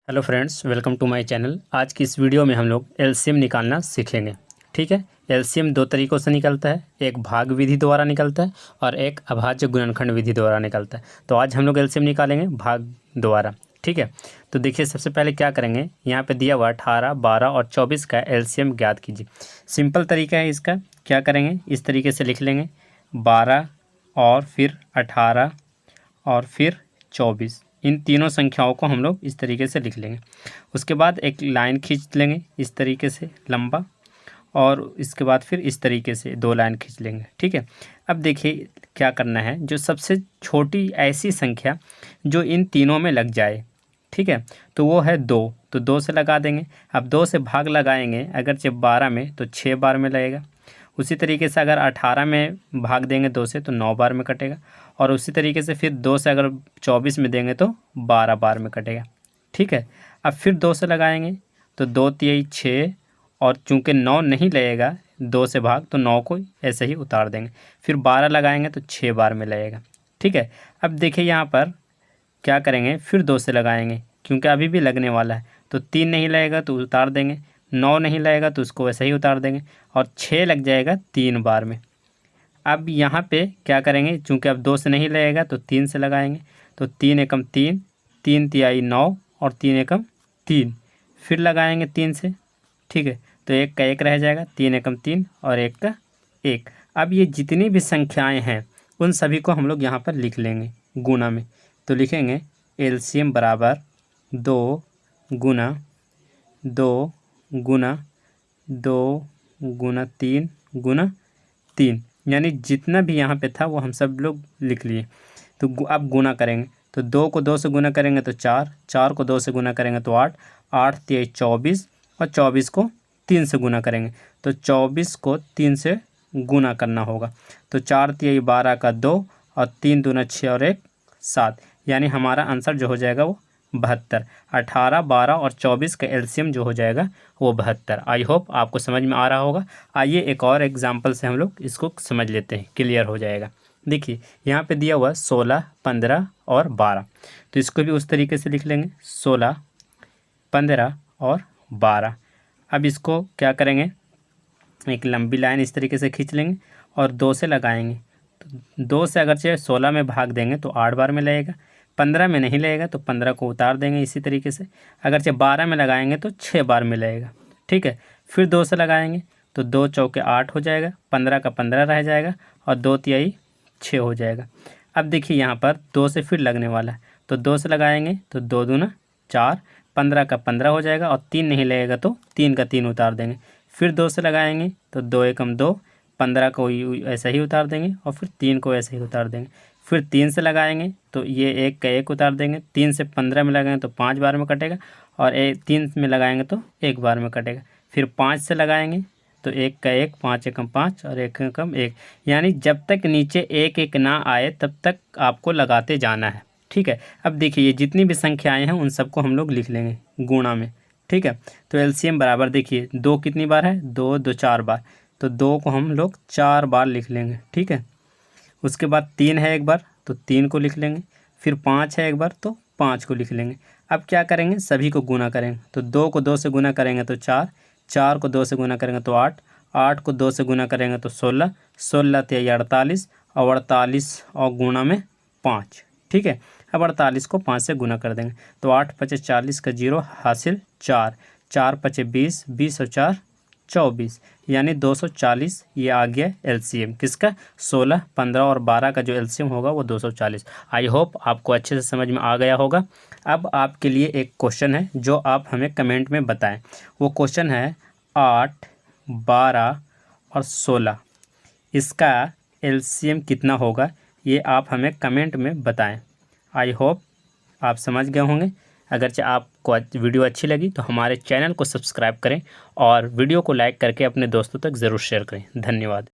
Hello friends, welcome to my channel. आज की इस वीडियो में हम लोग एलसीएम निकालना सीखेंगे। ठीक है। एलसीएम दो तरीक़ों से निकलता है, एक भाग विधि द्वारा निकलता है और एक अभाज्य गुणनखंड विधि द्वारा निकलता है। तो आज हम लोग एलसीएम निकालेंगे भाग द्वारा। ठीक है। तो देखिए, सबसे पहले क्या करेंगे, यहाँ पे दिया हुआ 18, 12 और 24 का एलसीएम ज्ञात कीजिए। सिंपल तरीका है इसका। क्या करेंगे, इस तरीके से लिख लेंगे 12 और फिर 18 और फिर 24। इन तीनों संख्याओं को हम लोग इस तरीके से लिख लेंगे। उसके बाद एक लाइन खींच लेंगे इस तरीके से लंबा, और इसके बाद फिर इस तरीके से दो लाइन खींच लेंगे। ठीक है। अब देखिए क्या करना है, जो सबसे छोटी ऐसी संख्या जो इन तीनों में लग जाए, ठीक है, तो वो है 2। तो 2 से लगा देंगे। अब 2 से भाग लगाएंगे, अगर जब 12 में तो 6 बार में लगेगा। उसी तरीके से अगर 18 में भाग देंगे 2 से तो 9 बार में कटेगा। और उसी तरीके से फिर 2 से अगर 24 में देंगे तो 12 बार में कटेगा। ठीक है। अब फिर 2 से लगाएंगे तो 2 तिहाई 6, और चूंकि 9 नहीं लगेगा 2 से भाग, तो 9 को ऐसे ही उतार देंगे। फिर 12 लगाएंगे तो 6 बार में लगेगा। ठीक है। अब देखिए यहाँ पर क्या करेंगे, फिर 2 से लगाएंगे क्योंकि अभी भी लगने वाला है। तो 3 नहीं लगेगा तो उतार देंगे, 9 नहीं लगेगा तो उसको वैसे ही उतार देंगे, और 6 लग जाएगा 3 बार में। अब यहाँ पे क्या करेंगे, चूंकि अब 2 से नहीं लगेगा तो 3 से लगाएंगे। तो 3 एकम 3, 3 तिहाई 9 और 3 एकम 3, फिर लगाएंगे 3 से। ठीक है। तो 1 का 1 रह जाएगा, 3 एकम 3 और 1 का 1। अब ये जितनी भी संख्याएं हैं उन सभी को हम लोग यहाँ पर लिख लेंगे गुणा में। तो लिखेंगे एलसीएम बराबर 2 गुना 2 गुना 2 गुना 3 गुना 3, यानी जितना भी यहाँ पे था वो हम सब लोग लिख लिए। तो अब गुना करेंगे, तो 2 को 2 से गुना करेंगे तो 4, 4 को 2 से गुना करेंगे तो 8, 8 तिहाई 24, और 24 को 3 से गुना करेंगे तो 24 को 3 से गुना करना होगा। तो 4 तिहाई 12 का 2, और 3 दूना 6 और 1 7, यानी हमारा आंसर जो हो जाएगा वो 72। 18, 12 और 24 का एलसीएम जो हो जाएगा वो 72। आई होप आपको समझ में आ रहा होगा। आइए एक और एग्जांपल से हम लोग इसको समझ लेते हैं, क्लियर हो जाएगा। देखिए यहाँ पे दिया हुआ 16, 15 और 12, तो इसको भी उस तरीके से लिख लेंगे 16, 15 और 12। अब इसको क्या करेंगे, एक लंबी लाइन इस तरीके से खींच लेंगे और 2 से लगाएंगे। तो 2 से अगर चाहे 16 में भाग देंगे तो 8 बार में लगेगा, 15 में नहीं लगेगा तो 15 को उतार देंगे इसी तरीके से। अगर चाहे 12 में लगाएंगे तो 6 बार में लगेगा। ठीक है। फिर 2 से लगाएंगे तो 2 चौके 8 हो जाएगा, 15 का 15 रह जाएगा, और 2 तिहाई 6 हो जाएगा। अब देखिए यहाँ पर 2 से फिर लगने वाला है, तो 2 से लगाएंगे तो 2 दूना 4, 15 का 15 हो जाएगा, और 3 नहीं लगेगा तो 3 का 3 उतार देंगे। फिर 2 से लगाएंगे तो 2 एकम 2, 15 को ऐसा ही उतार देंगे, और फिर 3 को ऐसे ही उतार देंगे। फिर 3 से लगाएंगे तो ये 1 का 1 उतार देंगे, 3 से 15 में लगाएंगे तो 5 बार में कटेगा, और 3 में लगाएंगे तो 1 बार में कटेगा। फिर 5 से लगाएंगे तो 1 का 1, 5 एकम 5 और 1 एकम 1, यानी जब तक नीचे 1 1 ना आए तब तक आपको लगाते जाना है। ठीक है। अब देखिए ये जितनी भी संख्याएं हैं उन सबको हम लोग लिख लेंगे गुणा में। ठीक है। तो एलसीएम बराबर देखिए 2 कितनी बार है, 2 2 4 बार, तो 2 को हम लोग 4 बार लिख लेंगे। ठीक है। उसके बाद 3 है एक बार तो 3 को लिख लेंगे, फिर 5 है एक बार तो 5 को लिख लेंगे। अब क्या करेंगे, सभी को गुना करेंगे। तो 2 को 2 से गुना करेंगे तो 4, 4 को 2 से गुना करेंगे तो 8, 8 को 2 से गुना करेंगे तो 16, 16 तिहाई 48, और 48 और गुणा में 5। ठीक है। अब 48 को 5 से गुना कर देंगे तो 8 5 40 का 0 हासिल 4, 4 5 20, 20 और 4 24, यानी 240। ये आ गया एलसीएम किसका, 16, 15 और 12 का जो एलसीएम होगा वो 240। आई होप आपको अच्छे से समझ में आ गया होगा। अब आपके लिए एक क्वेश्चन है जो आप हमें कमेंट में बताएं। वो क्वेश्चन है 8, 12 और 16, इसका एलसीएम कितना होगा, ये आप हमें कमेंट में बताएं। आई होप आप समझ गए होंगे। अगर आपको वीडियो अच्छी लगी तो हमारे चैनल को सब्सक्राइब करें और वीडियो को लाइक करके अपने दोस्तों तक ज़रूर शेयर करें। धन्यवाद।